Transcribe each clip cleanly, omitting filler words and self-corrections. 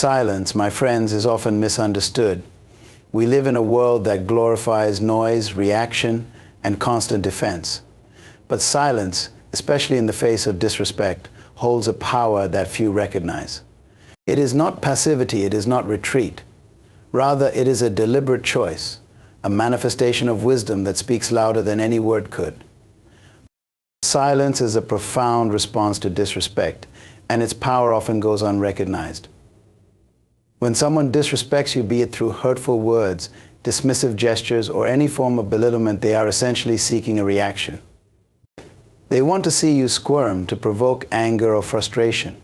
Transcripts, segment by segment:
Silence, my friends, is often misunderstood. We live in a world that glorifies noise, reaction, and constant defense. But silence, especially in the face of disrespect, holds a power that few recognize. It is not passivity, it is not retreat. Rather, it is a deliberate choice, a manifestation of wisdom that speaks louder than any word could. Silence is a profound response to disrespect, and its power often goes unrecognized. When someone disrespects you, be it through hurtful words, dismissive gestures, or any form of belittlement, they are essentially seeking a reaction. They want to see you squirm to provoke anger or frustration.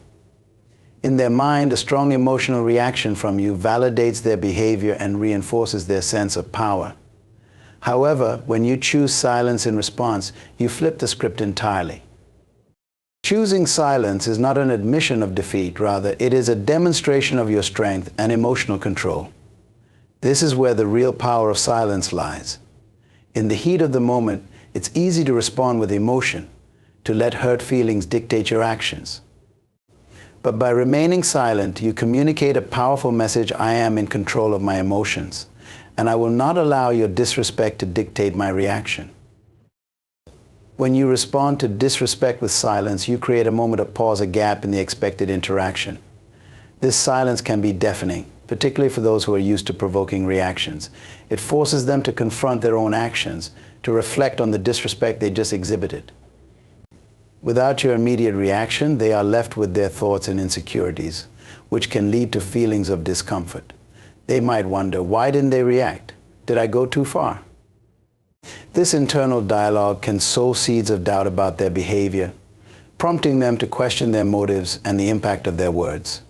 In their mind, a strong emotional reaction from you validates their behavior and reinforces their sense of power. However, when you choose silence in response, you flip the script entirely. Choosing silence is not an admission of defeat, rather, it is a demonstration of your strength and emotional control. This is where the real power of silence lies. In the heat of the moment, it's easy to respond with emotion, to let hurt feelings dictate your actions. But by remaining silent, you communicate a powerful message: I am in control of my emotions, and I will not allow your disrespect to dictate my reaction. When you respond to disrespect with silence, you create a moment of pause, a gap in the expected interaction. This silence can be deafening, particularly for those who are used to provoking reactions. It forces them to confront their own actions, to reflect on the disrespect they just exhibited. Without your immediate reaction, they are left with their thoughts and insecurities, which can lead to feelings of discomfort. They might wonder, why didn't they react? Did I go too far? This internal dialogue can sow seeds of doubt about their behavior, prompting them to question their motives and the impact of their words.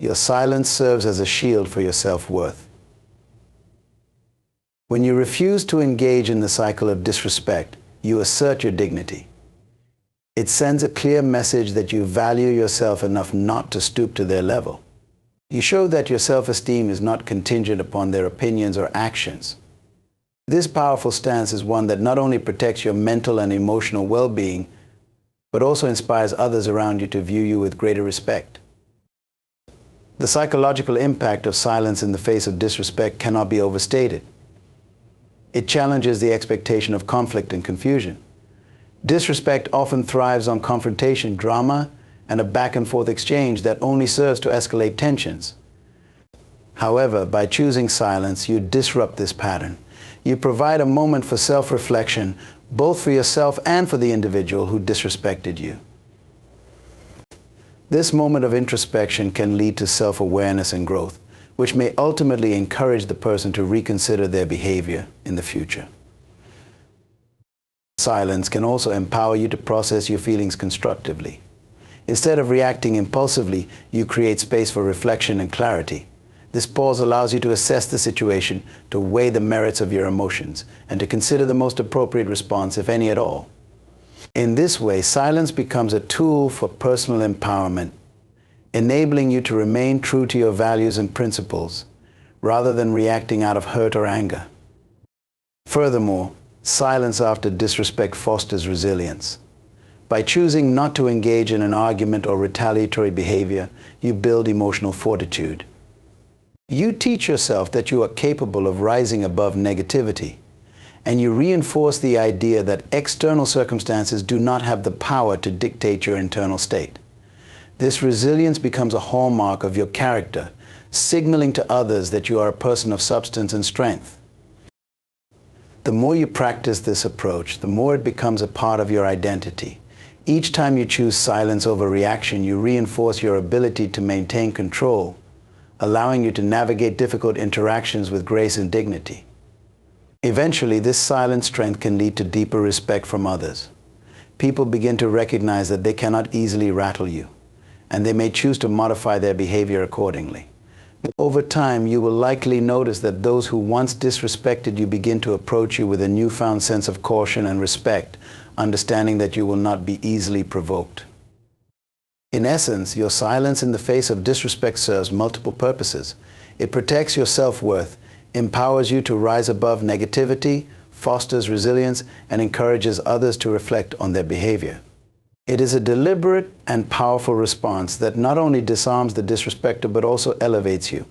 Your silence serves as a shield for your self-worth. When you refuse to engage in the cycle of disrespect, you assert your dignity. It sends a clear message that you value yourself enough not to stoop to their level. You show that your self-esteem is not contingent upon their opinions or actions. This powerful stance is one that not only protects your mental and emotional well-being, but also inspires others around you to view you with greater respect. The psychological impact of silence in the face of disrespect cannot be overstated. It challenges the expectation of conflict and confusion. Disrespect often thrives on confrontation, drama, and a back-and-forth exchange that only serves to escalate tensions. However, by choosing silence, you disrupt this pattern. You provide a moment for self-reflection, both for yourself and for the individual who disrespected you. This moment of introspection can lead to self-awareness and growth, which may ultimately encourage the person to reconsider their behavior in the future. Silence can also empower you to process your feelings constructively. Instead of reacting impulsively, you create space for reflection and clarity. This pause allows you to assess the situation, to weigh the merits of your emotions, and to consider the most appropriate response, if any at all. In this way, silence becomes a tool for personal empowerment, enabling you to remain true to your values and principles, rather than reacting out of hurt or anger. Furthermore, silence after disrespect fosters resilience. By choosing not to engage in an argument or retaliatory behavior, you build emotional fortitude. You teach yourself that you are capable of rising above negativity, and you reinforce the idea that external circumstances do not have the power to dictate your internal state. This resilience becomes a hallmark of your character, signaling to others that you are a person of substance and strength. The more you practice this approach, the more it becomes a part of your identity. Each time you choose silence over reaction, you reinforce your ability to maintain control, allowing you to navigate difficult interactions with grace and dignity. Eventually, this silent strength can lead to deeper respect from others. People begin to recognize that they cannot easily rattle you, and they may choose to modify their behavior accordingly. Over time, you will likely notice that those who once disrespected you begin to approach you with a newfound sense of caution and respect, understanding that you will not be easily provoked. In essence, your silence in the face of disrespect serves multiple purposes. It protects your self-worth, empowers you to rise above negativity, fosters resilience, and encourages others to reflect on their behavior. It is a deliberate and powerful response that not only disarms the disrespecter but also elevates you.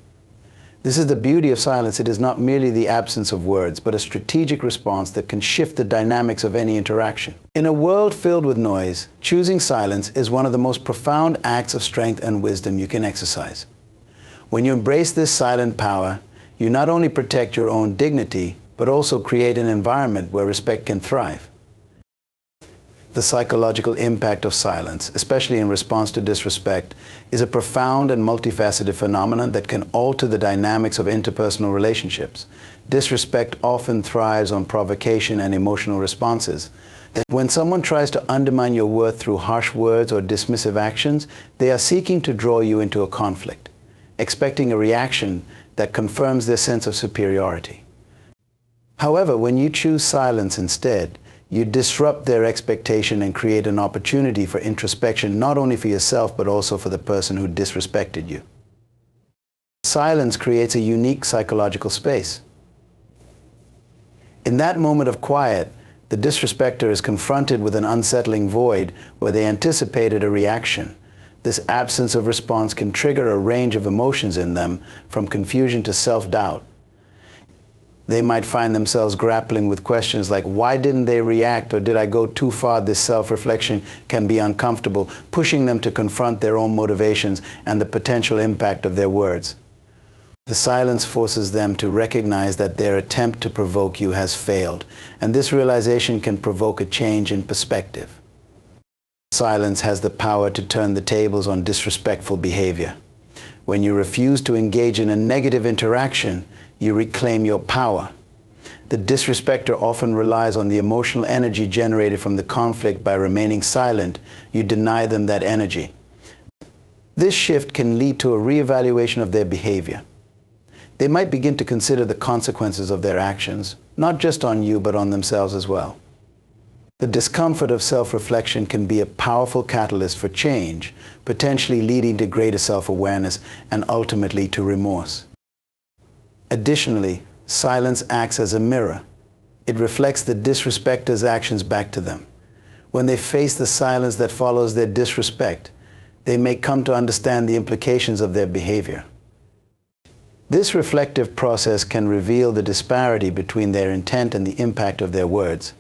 This is the beauty of silence. It is not merely the absence of words, but a strategic response that can shift the dynamics of any interaction. In a world filled with noise, choosing silence is one of the most profound acts of strength and wisdom you can exercise. When you embrace this silent power, you not only protect your own dignity, but also create an environment where respect can thrive. The psychological impact of silence, especially in response to disrespect, is a profound and multifaceted phenomenon that can alter the dynamics of interpersonal relationships. Disrespect often thrives on provocation and emotional responses. When someone tries to undermine your worth through harsh words or dismissive actions, they are seeking to draw you into a conflict, expecting a reaction that confirms their sense of superiority. However, when you choose silence instead, you disrupt their expectation and create an opportunity for introspection, not only for yourself, but also for the person who disrespected you. Silence creates a unique psychological space. In that moment of quiet, the disrespecter is confronted with an unsettling void where they anticipated a reaction. This absence of response can trigger a range of emotions in them, from confusion to self-doubt. They might find themselves grappling with questions like, why didn't they react, or did I go too far? This self-reflection can be uncomfortable, pushing them to confront their own motivations and the potential impact of their words. The silence forces them to recognize that their attempt to provoke you has failed, and this realization can provoke a change in perspective. Silence has the power to turn the tables on disrespectful behavior. When you refuse to engage in a negative interaction, you reclaim your power. The disrespecter often relies on the emotional energy generated from the conflict. By remaining silent, you deny them that energy. This shift can lead to a reevaluation of their behavior. They might begin to consider the consequences of their actions, not just on you, but on themselves as well. The discomfort of self-reflection can be a powerful catalyst for change, potentially leading to greater self-awareness and ultimately to remorse. Additionally, silence acts as a mirror. It reflects the disrespecter's actions back to them. When they face the silence that follows their disrespect, they may come to understand the implications of their behavior. This reflective process can reveal the disparity between their intent and the impact of their words.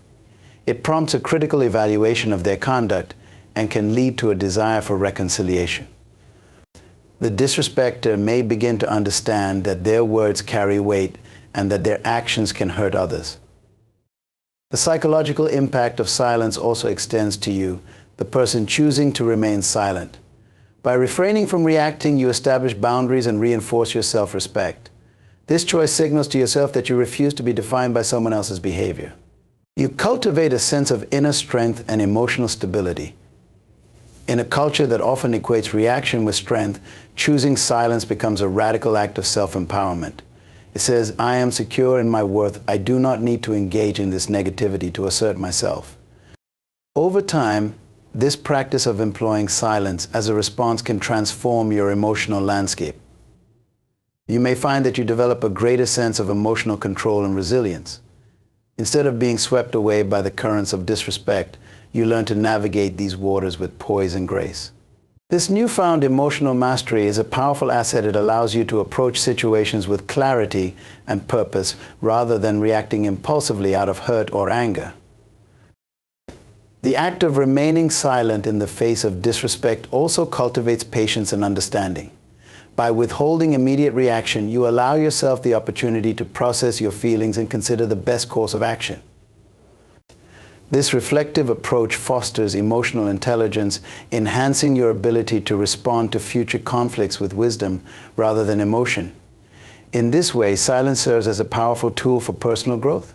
It prompts a critical evaluation of their conduct and can lead to a desire for reconciliation. The disrespecter may begin to understand that their words carry weight and that their actions can hurt others. The psychological impact of silence also extends to you, the person choosing to remain silent. By refraining from reacting, you establish boundaries and reinforce your self-respect. This choice signals to yourself that you refuse to be defined by someone else's behavior. You cultivate a sense of inner strength and emotional stability. In a culture that often equates reaction with strength, choosing silence becomes a radical act of self-empowerment. It says, I am secure in my worth. I do not need to engage in this negativity to assert myself. Over time, this practice of employing silence as a response can transform your emotional landscape. You may find that you develop a greater sense of emotional control and resilience. Instead of being swept away by the currents of disrespect, you learn to navigate these waters with poise and grace. This newfound emotional mastery is a powerful asset. It allows you to approach situations with clarity and purpose rather than reacting impulsively out of hurt or anger. The act of remaining silent in the face of disrespect also cultivates patience and understanding. By withholding immediate reaction, you allow yourself the opportunity to process your feelings and consider the best course of action. This reflective approach fosters emotional intelligence, enhancing your ability to respond to future conflicts with wisdom rather than emotion. In this way, silence serves as a powerful tool for personal growth.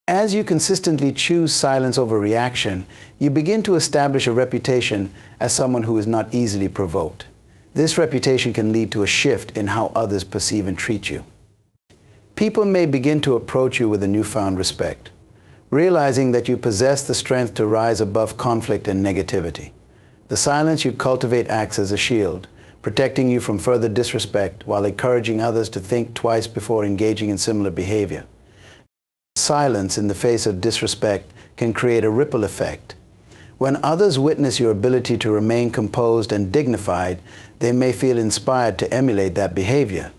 As you consistently choose silence over reaction, you begin to establish a reputation as someone who is not easily provoked. This reputation can lead to a shift in how others perceive and treat you. People may begin to approach you with a newfound respect, realizing that you possess the strength to rise above conflict and negativity. The silence you cultivate acts as a shield, protecting you from further disrespect while encouraging others to think twice before engaging in similar behavior. Silence in the face of disrespect can create a ripple effect. When others witness your ability to remain composed and dignified, they may feel inspired to emulate that behavior.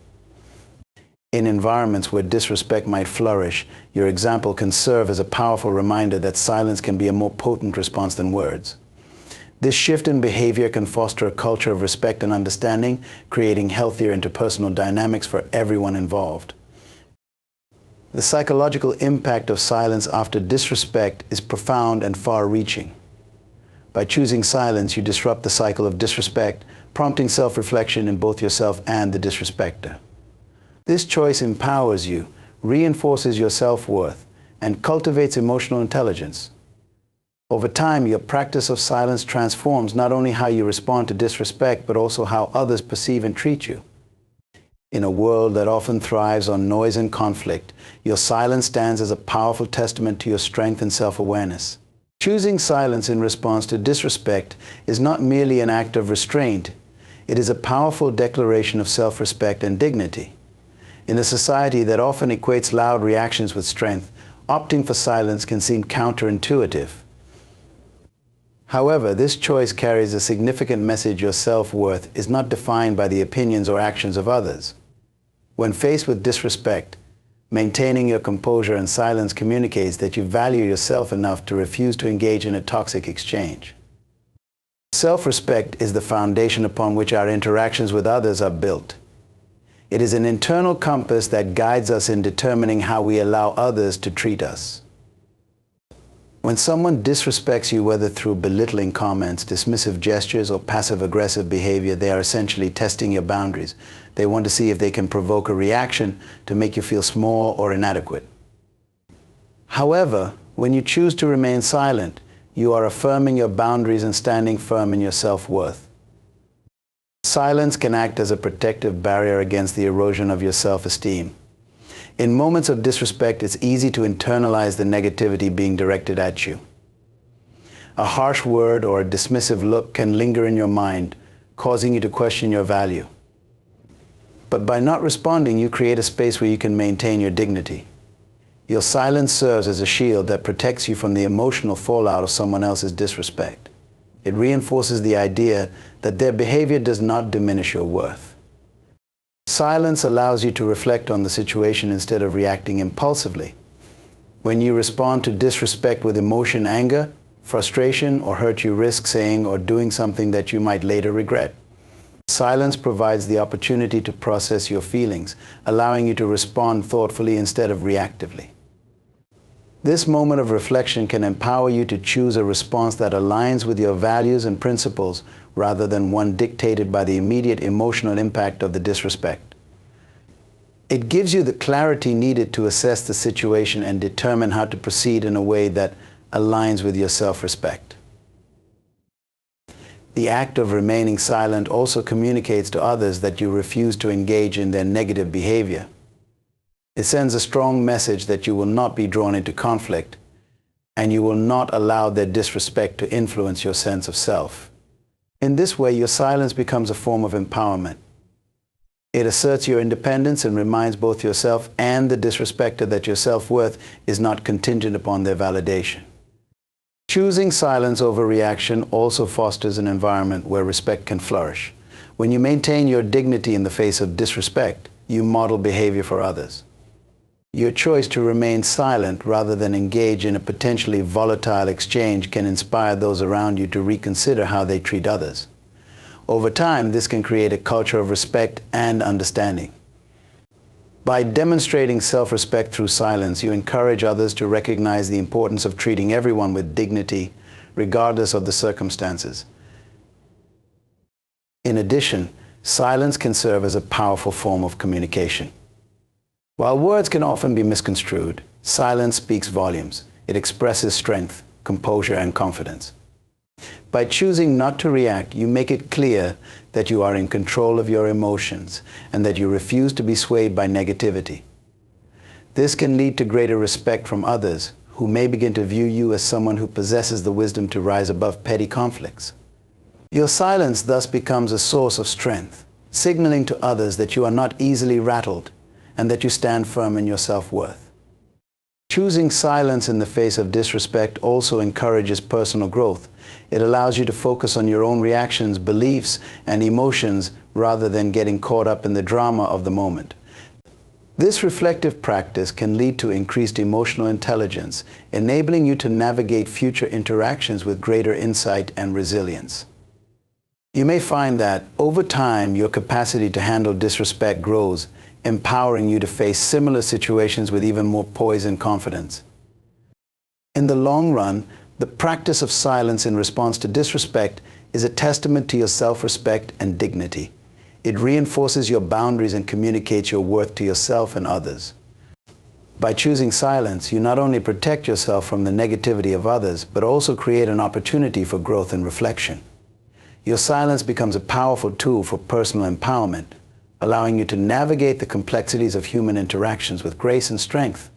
In environments where disrespect might flourish, your example can serve as a powerful reminder that silence can be a more potent response than words. This shift in behavior can foster a culture of respect and understanding, creating healthier interpersonal dynamics for everyone involved. The psychological impact of silence after disrespect is profound and far-reaching. By choosing silence, you disrupt the cycle of disrespect, prompting self-reflection in both yourself and the disrespecter. This choice empowers you, reinforces your self-worth, and cultivates emotional intelligence. Over time, your practice of silence transforms not only how you respond to disrespect, but also how others perceive and treat you. In a world that often thrives on noise and conflict, your silence stands as a powerful testament to your strength and self-awareness. Choosing silence in response to disrespect is not merely an act of restraint. It is a powerful declaration of self-respect and dignity. In a society that often equates loud reactions with strength, opting for silence can seem counterintuitive. However, this choice carries a significant message. Your self-worth is not defined by the opinions or actions of others. When faced with disrespect, maintaining your composure and silence communicates that you value yourself enough to refuse to engage in a toxic exchange. Self-respect is the foundation upon which our interactions with others are built. It is an internal compass that guides us in determining how we allow others to treat us. When someone disrespects you, whether through belittling comments, dismissive gestures, or passive-aggressive behavior, they are essentially testing your boundaries. They want to see if they can provoke a reaction to make you feel small or inadequate. However, when you choose to remain silent, you are affirming your boundaries and standing firm in your self-worth. Silence can act as a protective barrier against the erosion of your self-esteem. In moments of disrespect, it's easy to internalize the negativity being directed at you. A harsh word or a dismissive look can linger in your mind, causing you to question your value. But by not responding, you create a space where you can maintain your dignity. Your silence serves as a shield that protects you from the emotional fallout of someone else's disrespect. It reinforces the idea that their behavior does not diminish your worth. Silence allows you to reflect on the situation instead of reacting impulsively. When you respond to disrespect with emotion, anger, frustration, or hurt, you risk saying or doing something that you might later regret. Silence provides the opportunity to process your feelings, allowing you to respond thoughtfully instead of reactively. This moment of reflection can empower you to choose a response that aligns with your values and principles rather than one dictated by the immediate emotional impact of the disrespect. It gives you the clarity needed to assess the situation and determine how to proceed in a way that aligns with your self-respect. The act of remaining silent also communicates to others that you refuse to engage in their negative behavior. It sends a strong message that you will not be drawn into conflict, and you will not allow their disrespect to influence your sense of self. In this way, your silence becomes a form of empowerment. It asserts your independence and reminds both yourself and the disrespecter that your self-worth is not contingent upon their validation. Choosing silence over reaction also fosters an environment where respect can flourish. When you maintain your dignity in the face of disrespect, you model behavior for others. Your choice to remain silent rather than engage in a potentially volatile exchange can inspire those around you to reconsider how they treat others. Over time, this can create a culture of respect and understanding. By demonstrating self-respect through silence, you encourage others to recognize the importance of treating everyone with dignity, regardless of the circumstances. In addition, silence can serve as a powerful form of communication. While words can often be misconstrued, silence speaks volumes. It expresses strength, composure, and confidence. By choosing not to react, you make it clear that you are in control of your emotions and that you refuse to be swayed by negativity. This can lead to greater respect from others, who may begin to view you as someone who possesses the wisdom to rise above petty conflicts. Your silence thus becomes a source of strength, signaling to others that you are not easily rattled and that you stand firm in your self-worth. Choosing silence in the face of disrespect also encourages personal growth. It allows you to focus on your own reactions, beliefs, and emotions rather than getting caught up in the drama of the moment. This reflective practice can lead to increased emotional intelligence, enabling you to navigate future interactions with greater insight and resilience. You may find that, over time, your capacity to handle disrespect grows, empowering you to face similar situations with even more poise and confidence. In the long run, the practice of silence in response to disrespect is a testament to your self-respect and dignity. It reinforces your boundaries and communicates your worth to yourself and others. By choosing silence, you not only protect yourself from the negativity of others, but also create an opportunity for growth and reflection. Your silence becomes a powerful tool for personal empowerment, allowing you to navigate the complexities of human interactions with grace and strength.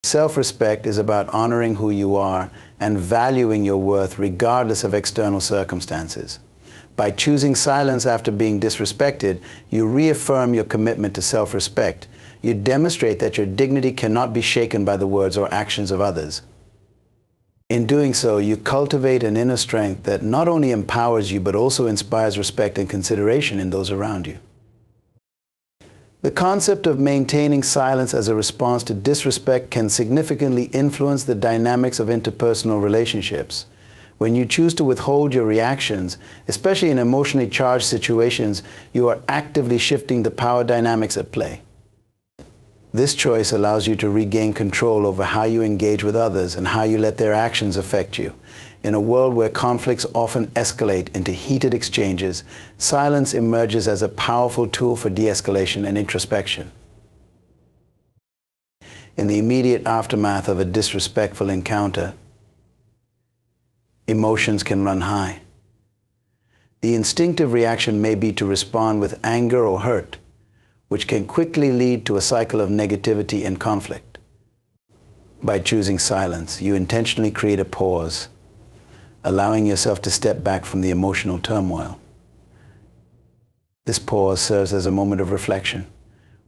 Self-respect is about honoring who you are and valuing your worth regardless of external circumstances. By choosing silence after being disrespected, you reaffirm your commitment to self-respect. You demonstrate that your dignity cannot be shaken by the words or actions of others. In doing so, you cultivate an inner strength that not only empowers you, but also inspires respect and consideration in those around you. The concept of maintaining silence as a response to disrespect can significantly influence the dynamics of interpersonal relationships. When you choose to withhold your reactions, especially in emotionally charged situations, you are actively shifting the power dynamics at play. This choice allows you to regain control over how you engage with others and how you let their actions affect you. In a world where conflicts often escalate into heated exchanges, silence emerges as a powerful tool for de-escalation and introspection. In the immediate aftermath of a disrespectful encounter, emotions can run high. The instinctive reaction may be to respond with anger or hurt, which can quickly lead to a cycle of negativity and conflict. By choosing silence, you intentionally create a pause, allowing yourself to step back from the emotional turmoil. This pause serves as a moment of reflection,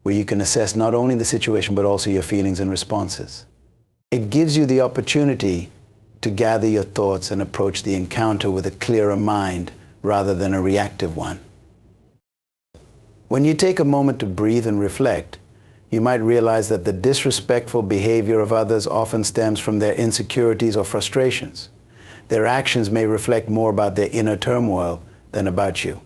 where you can assess not only the situation but also your feelings and responses. It gives you the opportunity to gather your thoughts and approach the encounter with a clearer mind rather than a reactive one. When you take a moment to breathe and reflect, you might realize that the disrespectful behavior of others often stems from their insecurities or frustrations. Their actions may reflect more about their inner turmoil than about you.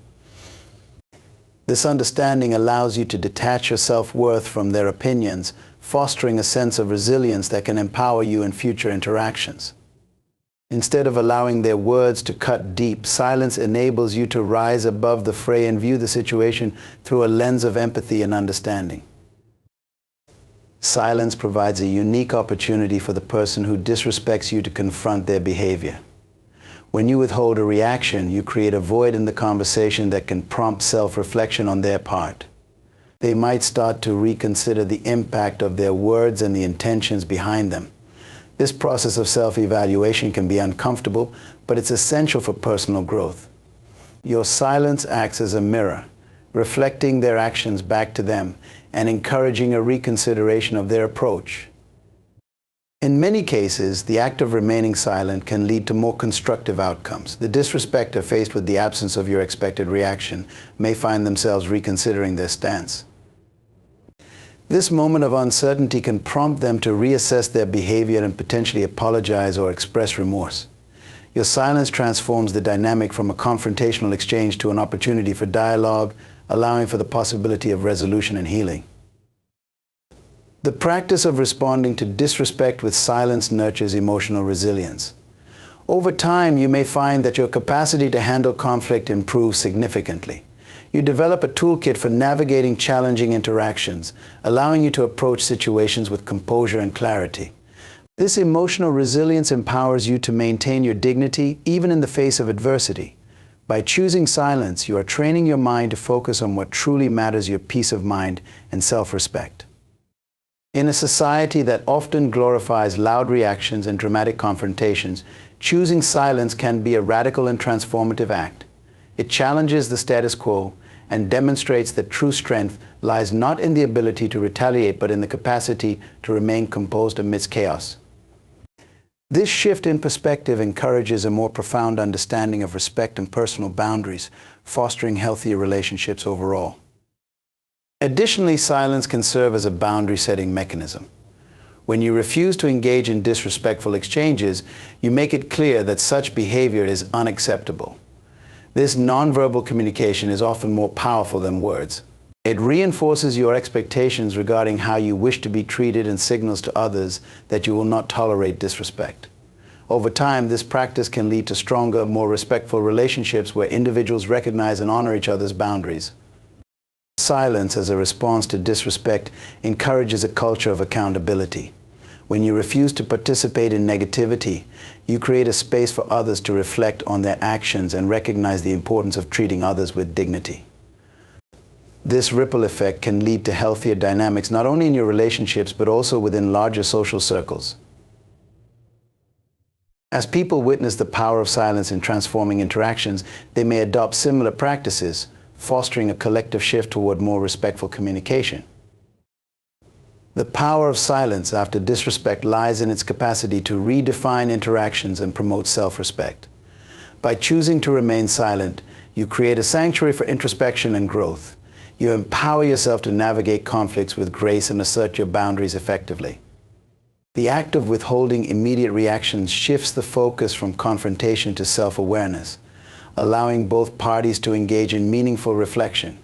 This understanding allows you to detach your self-worth from their opinions, fostering a sense of resilience that can empower you in future interactions. Instead of allowing their words to cut deep, silence enables you to rise above the fray and view the situation through a lens of empathy and understanding. Silence provides a unique opportunity for the person who disrespects you to confront their behavior. When you withhold a reaction, you create a void in the conversation that can prompt self-reflection on their part. They might start to reconsider the impact of their words and the intentions behind them. This process of self-evaluation can be uncomfortable, but it's essential for personal growth. Your silence acts as a mirror, reflecting their actions back to them and encouraging a reconsideration of their approach. In many cases, the act of remaining silent can lead to more constructive outcomes. The disrespecter, faced with the absence of your expected reaction, may find themselves reconsidering their stance. This moment of uncertainty can prompt them to reassess their behavior and potentially apologize or express remorse. Your silence transforms the dynamic from a confrontational exchange to an opportunity for dialogue, allowing for the possibility of resolution and healing. The practice of responding to disrespect with silence nurtures emotional resilience. Over time, you may find that your capacity to handle conflict improves significantly. You develop a toolkit for navigating challenging interactions, allowing you to approach situations with composure and clarity. This emotional resilience empowers you to maintain your dignity even in the face of adversity. By choosing silence, you are training your mind to focus on what truly matters: your peace of mind and self-respect. In a society that often glorifies loud reactions and dramatic confrontations, choosing silence can be a radical and transformative act. It challenges the status quo and demonstrates that true strength lies not in the ability to retaliate, but in the capacity to remain composed amidst chaos. This shift in perspective encourages a more profound understanding of respect and personal boundaries, fostering healthier relationships overall. Additionally, silence can serve as a boundary-setting mechanism. When you refuse to engage in disrespectful exchanges, you make it clear that such behavior is unacceptable. This nonverbal communication is often more powerful than words. It reinforces your expectations regarding how you wish to be treated and signals to others that you will not tolerate disrespect. Over time, this practice can lead to stronger, more respectful relationships where individuals recognize and honor each other's boundaries. Silence as a response to disrespect encourages a culture of accountability. When you refuse to participate in negativity, you create a space for others to reflect on their actions and recognize the importance of treating others with dignity. This ripple effect can lead to healthier dynamics not only in your relationships but also within larger social circles. As people witness the power of silence in transforming interactions, they may adopt similar practices, fostering a collective shift toward more respectful communication. The power of silence after disrespect lies in its capacity to redefine interactions and promote self-respect. By choosing to remain silent, you create a sanctuary for introspection and growth. You empower yourself to navigate conflicts with grace and assert your boundaries effectively. The act of withholding immediate reactions shifts the focus from confrontation to self-awareness, allowing both parties to engage in meaningful reflection.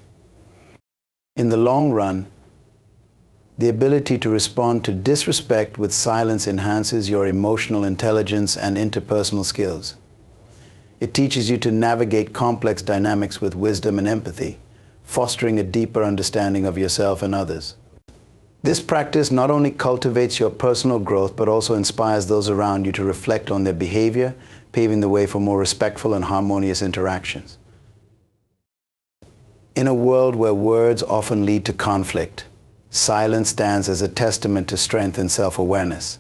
In the long run, the ability to respond to disrespect with silence enhances your emotional intelligence and interpersonal skills. It teaches you to navigate complex dynamics with wisdom and empathy, fostering a deeper understanding of yourself and others. This practice not only cultivates your personal growth, but also inspires those around you to reflect on their behavior, paving the way for more respectful and harmonious interactions. In a world where words often lead to conflict, silence stands as a testament to strength and self-awareness.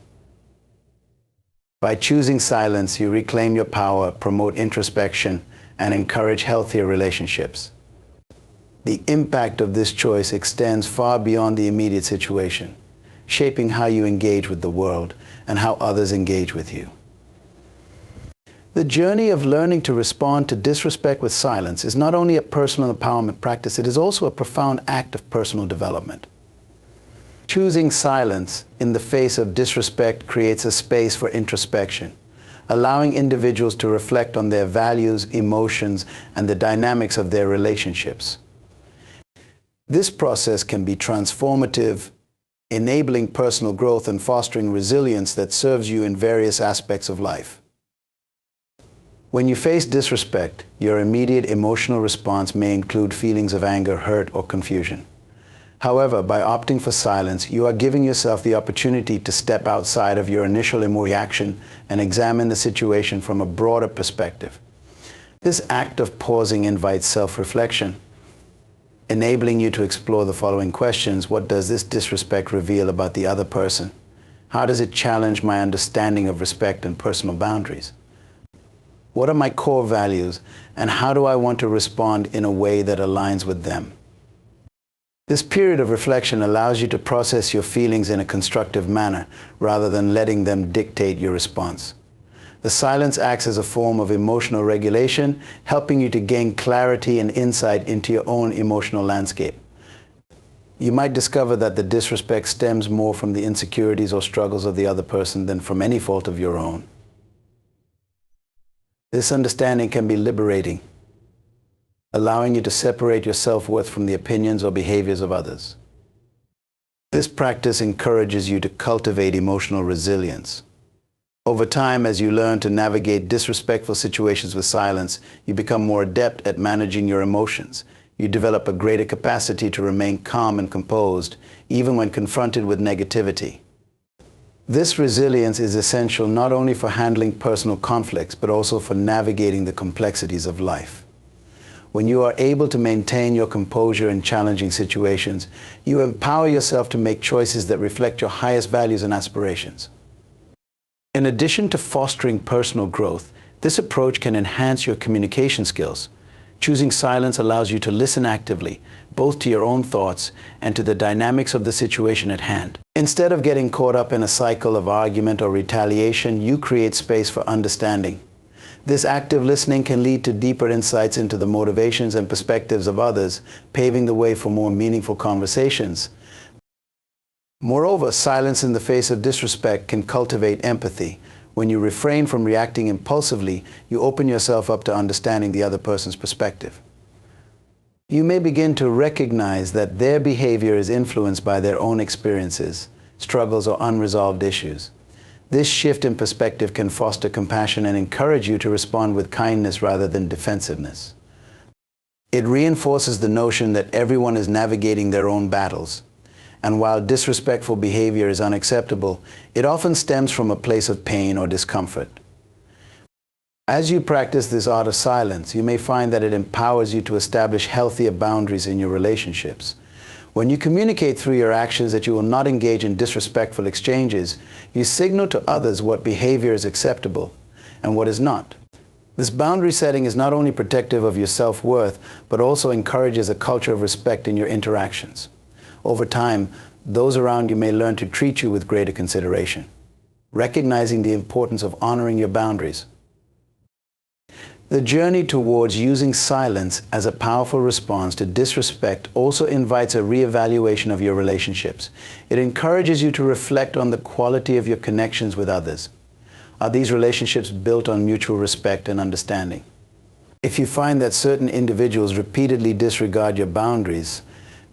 By choosing silence, you reclaim your power, promote introspection, and encourage healthier relationships. The impact of this choice extends far beyond the immediate situation, shaping how you engage with the world and how others engage with you. The journey of learning to respond to disrespect with silence is not only a personal empowerment practice, it is also a profound act of personal development. Choosing silence in the face of disrespect creates a space for introspection, allowing individuals to reflect on their values, emotions, and the dynamics of their relationships. This process can be transformative, enabling personal growth and fostering resilience that serves you in various aspects of life. When you face disrespect, your immediate emotional response may include feelings of anger, hurt, or confusion. However, by opting for silence, you are giving yourself the opportunity to step outside of your initial reaction and examine the situation from a broader perspective. This act of pausing invites self-reflection, enabling you to explore the following questions. What does this disrespect reveal about the other person? How does it challenge my understanding of respect and personal boundaries? What are my core values, and how do I want to respond in a way that aligns with them? This period of reflection allows you to process your feelings in a constructive manner, rather than letting them dictate your response. The silence acts as a form of emotional regulation, helping you to gain clarity and insight into your own emotional landscape. You might discover that the disrespect stems more from the insecurities or struggles of the other person than from any fault of your own. This understanding can be liberating, allowing you to separate your self-worth from the opinions or behaviors of others. This practice encourages you to cultivate emotional resilience. Over time, as you learn to navigate disrespectful situations with silence, you become more adept at managing your emotions. You develop a greater capacity to remain calm and composed, even when confronted with negativity. This resilience is essential not only for handling personal conflicts, but also for navigating the complexities of life. When you are able to maintain your composure in challenging situations, you empower yourself to make choices that reflect your highest values and aspirations. In addition to fostering personal growth, this approach can enhance your communication skills. Choosing silence allows you to listen actively, both to your own thoughts and to the dynamics of the situation at hand. Instead of getting caught up in a cycle of argument or retaliation, you create space for understanding. This active listening can lead to deeper insights into the motivations and perspectives of others, paving the way for more meaningful conversations. Moreover, silence in the face of disrespect can cultivate empathy. When you refrain from reacting impulsively, you open yourself up to understanding the other person's perspective. You may begin to recognize that their behavior is influenced by their own experiences, struggles, or unresolved issues. This shift in perspective can foster compassion and encourage you to respond with kindness rather than defensiveness. It reinforces the notion that everyone is navigating their own battles. And while disrespectful behavior is unacceptable, it often stems from a place of pain or discomfort. As you practice this art of silence, you may find that it empowers you to establish healthier boundaries in your relationships. When you communicate through your actions that you will not engage in disrespectful exchanges, you signal to others what behavior is acceptable and what is not. This boundary setting is not only protective of your self-worth, but also encourages a culture of respect in your interactions. Over time, those around you may learn to treat you with greater consideration, recognizing the importance of honoring your boundaries. The journey towards using silence as a powerful response to disrespect also invites a reevaluation of your relationships. It encourages you to reflect on the quality of your connections with others. Are these relationships built on mutual respect and understanding? If you find that certain individuals repeatedly disregard your boundaries,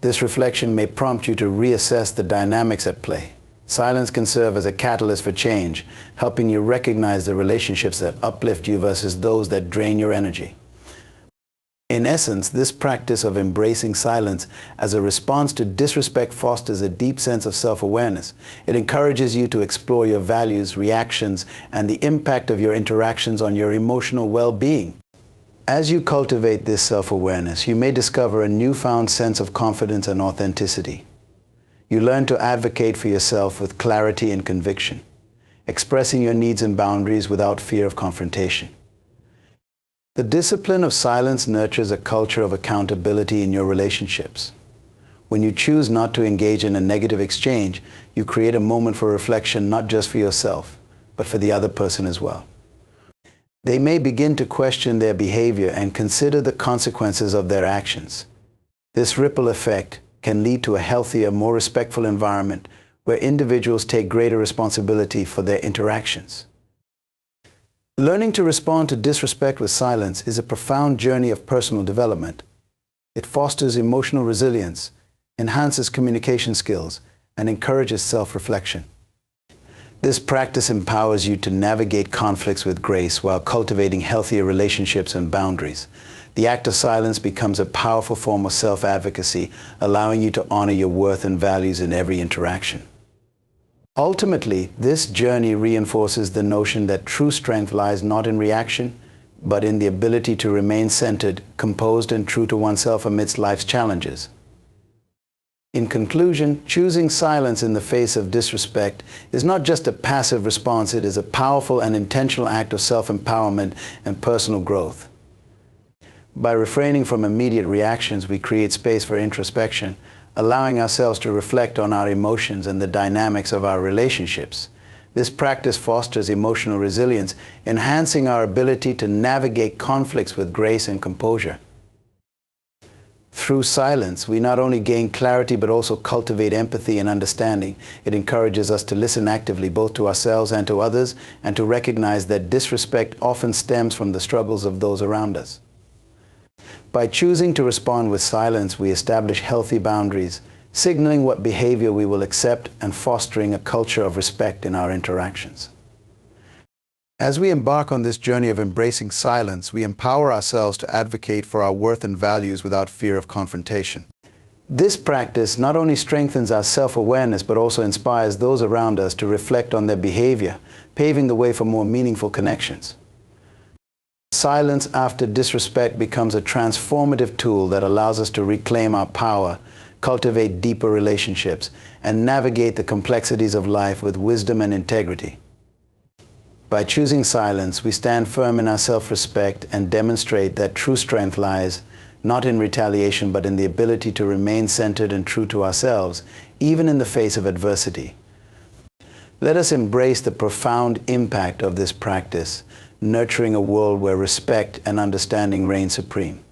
this reflection may prompt you to reassess the dynamics at play. Silence can serve as a catalyst for change, helping you recognize the relationships that uplift you versus those that drain your energy. In essence, this practice of embracing silence as a response to disrespect fosters a deep sense of self-awareness. It encourages you to explore your values, reactions, and the impact of your interactions on your emotional well-being. As you cultivate this self-awareness, you may discover a newfound sense of confidence and authenticity. You learn to advocate for yourself with clarity and conviction, expressing your needs and boundaries without fear of confrontation. The discipline of silence nurtures a culture of accountability in your relationships. When you choose not to engage in a negative exchange, you create a moment for reflection not just for yourself, but for the other person as well. They may begin to question their behavior and consider the consequences of their actions. This ripple effect can lead to a healthier, more respectful environment where individuals take greater responsibility for their interactions. Learning to respond to disrespect with silence is a profound journey of personal development. It fosters emotional resilience, enhances communication skills, and encourages self-reflection. This practice empowers you to navigate conflicts with grace while cultivating healthier relationships and boundaries. The act of silence becomes a powerful form of self-advocacy, allowing you to honor your worth and values in every interaction. Ultimately, this journey reinforces the notion that true strength lies not in reaction, but in the ability to remain centered, composed, and true to oneself amidst life's challenges. In conclusion, choosing silence in the face of disrespect is not just a passive response, it is a powerful and intentional act of self-empowerment and personal growth. By refraining from immediate reactions, we create space for introspection, allowing ourselves to reflect on our emotions and the dynamics of our relationships. This practice fosters emotional resilience, enhancing our ability to navigate conflicts with grace and composure. Through silence, we not only gain clarity but also cultivate empathy and understanding. It encourages us to listen actively both to ourselves and to others, and to recognize that disrespect often stems from the struggles of those around us. By choosing to respond with silence, we establish healthy boundaries, signaling what behavior we will accept and fostering a culture of respect in our interactions. As we embark on this journey of embracing silence, we empower ourselves to advocate for our worth and values without fear of confrontation. This practice not only strengthens our self-awareness, but also inspires those around us to reflect on their behavior, paving the way for more meaningful connections. Silence after disrespect becomes a transformative tool that allows us to reclaim our power, cultivate deeper relationships, and navigate the complexities of life with wisdom and integrity. By choosing silence, we stand firm in our self-respect and demonstrate that true strength lies not in retaliation, but in the ability to remain centered and true to ourselves, even in the face of adversity. Let us embrace the profound impact of this practice, nurturing a world where respect and understanding reign supreme.